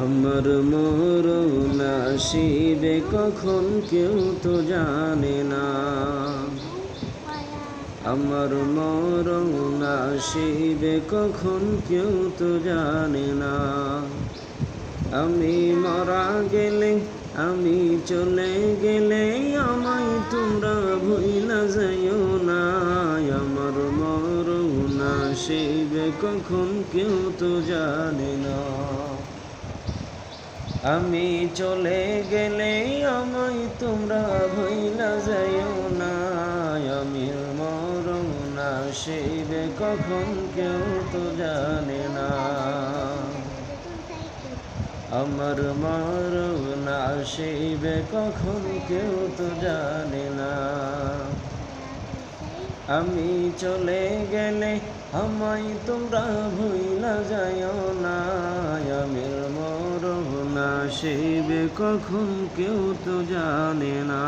আমার মরণ আসিবে কখন কেউ তো জানে না। আমার মরণ আসিবে কখন কেউ তো জানে না। আমি মারা গেলে, আমি চলে গেলে আমায় তোমরা ভুইলা যাইও না। আমার মরণ আসিবে কখন কেউ তো জানে না। আমি চলে গেলে আমায় তোমরা ভুইলা যাইও না। আমি মরণ আসিবে কখন কেউ তো জানে না। আমার মরণ আসিবে কখন কেউ তো জানে না। আমি চলে গেলে আমায় তোমরা ভুইলা যাইও না। আমি মরণ আসিবে কখন কেউ তো জানে না।